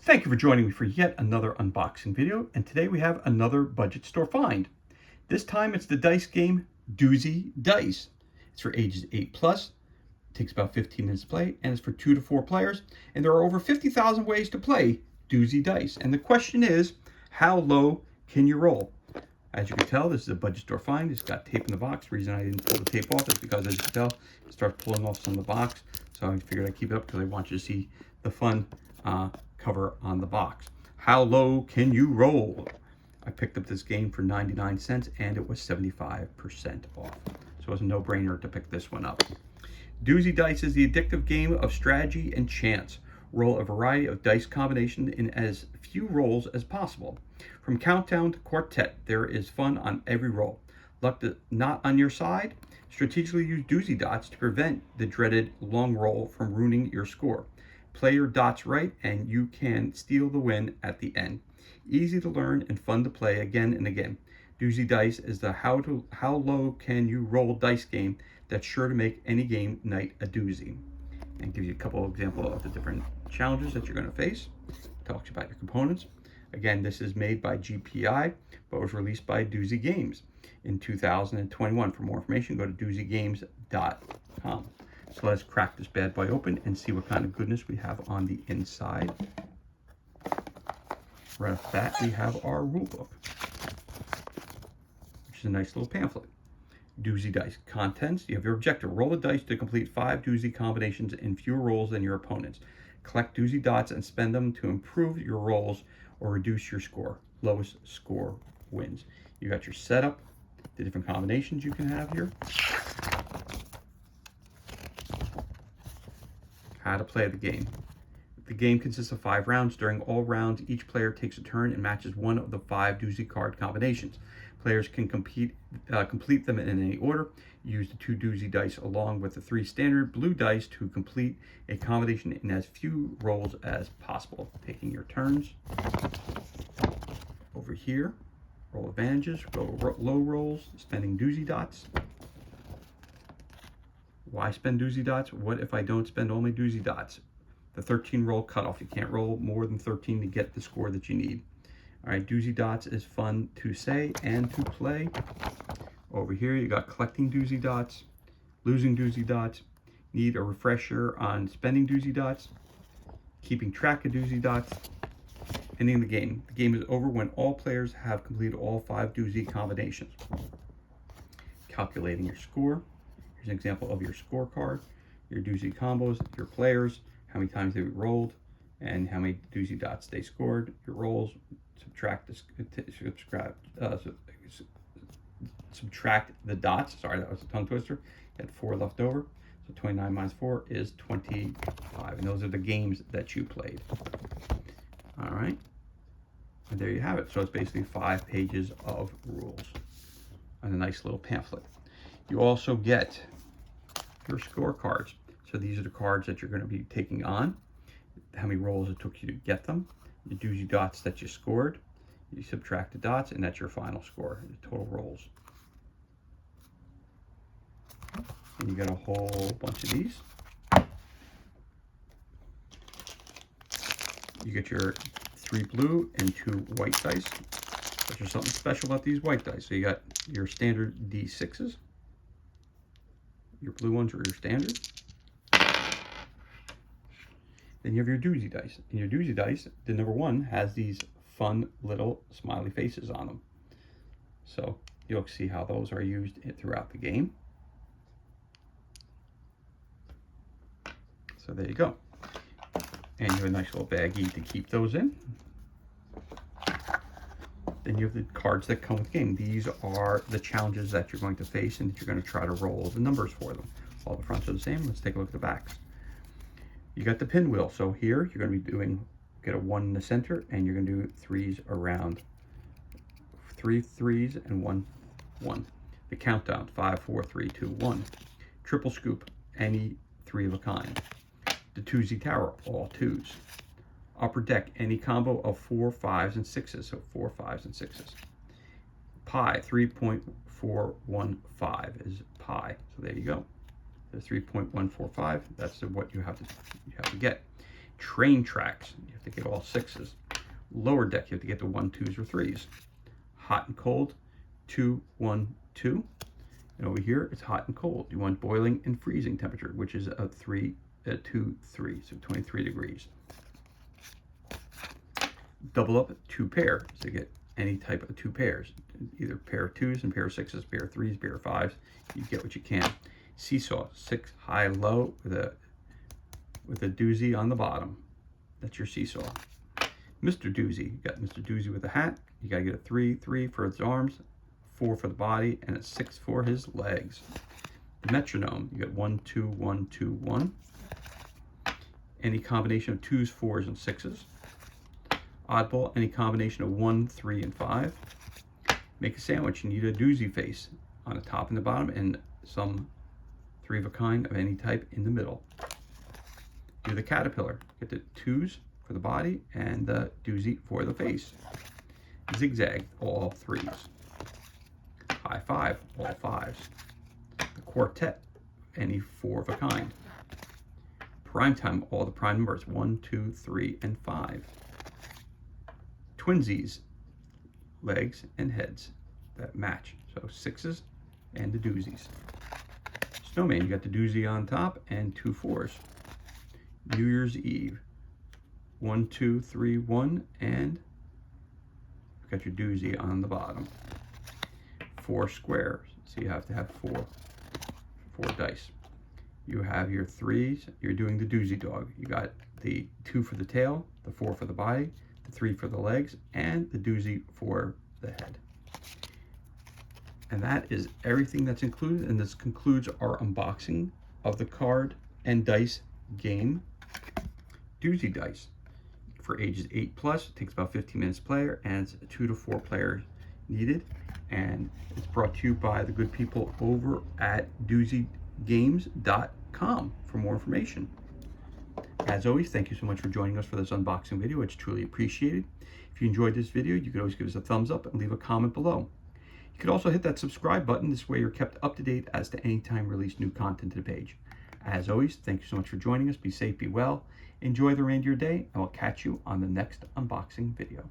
Thank you for joining me for yet another unboxing video, and today we have another budget store find. This time it's the dice game Doozy Dice. It's for ages 8 plus, it takes about 15 minutes to play, and it's for 2 to 4 players, and there are over 50,000 ways to play Doozy Dice. And the question is, how low can you roll? As you can tell, this is a budget store find. It's got tape in the box. The reason I didn't pull the tape off is because, as you can tell, it starts pulling off some of the box. So I figured I'd keep it up because I want you to see the fun cover on the box. How low can you roll? I picked up this game for 99 cents and it was 75% off. So it was a no-brainer to pick this one up. Doozy Dice is the addictive game of strategy and chance. Roll a variety of dice combinations in as few rolls as possible. From countdown to quartet, there is fun on every roll. Luck not on your side? Strategically use Doozy dots to prevent the dreaded long roll from ruining your score. Play your dots right and you can steal the win at the end. Easy to learn and fun to play again and again. Doozy Dice is the how low can you roll dice game that's sure to make any game night a doozy. And gives you a couple of examples of the different challenges that you're going to face. Talks about your components. Again, this is made by GPI, but was released by Doozy Games in 2021. For more information, go to doozygames.com. So let's crack this bad boy open and see what kind of goodness we have on the inside. Right off the bat, we have our rule book, which is a nice little pamphlet. Doozy Dice. Contents. You have your objective. Roll the dice to complete 5 Doozy combinations in fewer rolls than your opponents. Collect Doozy dots and spend them to improve your rolls or reduce your score. Lowest score wins. You got your setup, the different combinations you can have here. How to play the game. The game consists of 5 rounds. During all rounds, each player takes a turn and matches one of the 5 Doozy card combinations. Players can complete them in any order. Use the 2 Doozy dice along with the 3 standard blue dice to complete a combination in as few rolls as possible. Taking your turns. Over here, roll advantages, go low rolls, spending Doozy dots. Why spend Doozy dots? What if I don't spend all my Doozy dots? The 13 roll cutoff. You can't roll more than 13 to get the score that you need. All right, Doozy dots is fun to say and to play. Over here, you got collecting Doozy dots, losing Doozy dots, need a refresher on spending Doozy dots, keeping track of Doozy dots, ending the game. The game is over when all players have completed all 5 Doozy combinations. Calculating your score. Here's an example of your scorecard, your Doozy combos, your players, how many times they rolled, and how many Doozy dots they scored, your rolls, subtract the dots. Sorry, that was a tongue twister. You had 4 left over. So 29 minus 4 is 25. And those are the games that you played. All right. And there you have it. So it's basically 5 pages of rules and a nice little pamphlet. You also get your scorecards. So these are the cards that you're going to be taking on, how many rolls it took you to get them, the Doozy dots that you scored, you subtract the dots, and that's your final score, the total rolls. And you get a whole bunch of these. You get your 3 blue and 2 white dice. But there's something special about these white dice. So you got your standard D6s. Your blue ones are your standard. Then you have your Doozy dice. And your Doozy dice, the number 1 has these fun little smiley faces on them. So you'll see how those are used throughout the game. So there you go. And you have a nice little baggie to keep those in. Then you have the cards that come with the game. These are the challenges that you're going to face and that you're going to try to roll the numbers for them. All the fronts are the same. Let's take a look at the backs. You got the pinwheel. So here you're going to be get a 1 in the center, and you're going to do 3s around. 3 3s and 1 1. The countdown, 5 4 3 2 1. Triple scoop, any 3 of a kind. The Doozy tower, all 2s. Upper deck, any combo of 4 5s and 6s, so 4 5s and 6s. Pi, 3.415 is pi. So there you go. The 3.145, that's what you have to get. Train tracks, you have to get all 6s. Lower deck, you have to get the 1, 2s, or 3s. Hot and cold, 2, 1, 2. And over here, it's hot and cold. You want boiling and freezing temperature, which is a 2, 3, so 23 degrees. Double up 2 pair, so you get any type of 2 pairs, either pair of 2s and pair of 6s, pair of 3s, pair of 5s. You get what you can. Seesaw, 6 high, low with a Doozy on the bottom. That's your seesaw. Mr. Doozy, you got Mr. Doozy with a hat. You gotta get a 3, 3 for his arms, 4 for the body, and a 6 for his legs. The metronome, you got 1, 2, 1, 2, 1. Any combination of 2s, 4s, and 6s. Oddball, any combination of 1, 3, and 5. Make a sandwich, you need a Doozy face on the top and the bottom, and some 3 of a kind of any type in the middle. Do the caterpillar, get the 2s for the body and the Doozy for the face. Zigzag, all 3s. High five, all 5s. The quartet, any 4 of a kind. Prime time, all the prime numbers, 1, 2, 3, and 5. Twinsies, legs and heads that match, so 6s and the Doozies. Snowman, you got the Doozy on top and 2 4s. New Year's Eve, 1, 2, 3, 1, and you've got your Doozy on the bottom. 4 squares, so you have to have 4 dice. You have your 3s, you're doing the Doozy dog. You got the 2 for the tail, the 4 for the body, the 3 for the legs, and the Doozy for the head. And that is everything that's included, and this concludes our unboxing of the card and dice game Doozy dice for ages 8+. It takes about 15 minutes to play, and it's 2 to 4 players needed. And it's brought to you by the good people over at doozygames.com for more information. As always, thank you so much for joining us for this unboxing video. It's truly appreciated. If you enjoyed this video, you could always give us a thumbs up and leave a comment below. You could also hit that subscribe button. This way you're kept up to date as to any time we release new content to the page. As always, thank you so much for joining us. Be safe, be well, enjoy the remainder of your day, and we'll catch you on the next unboxing video.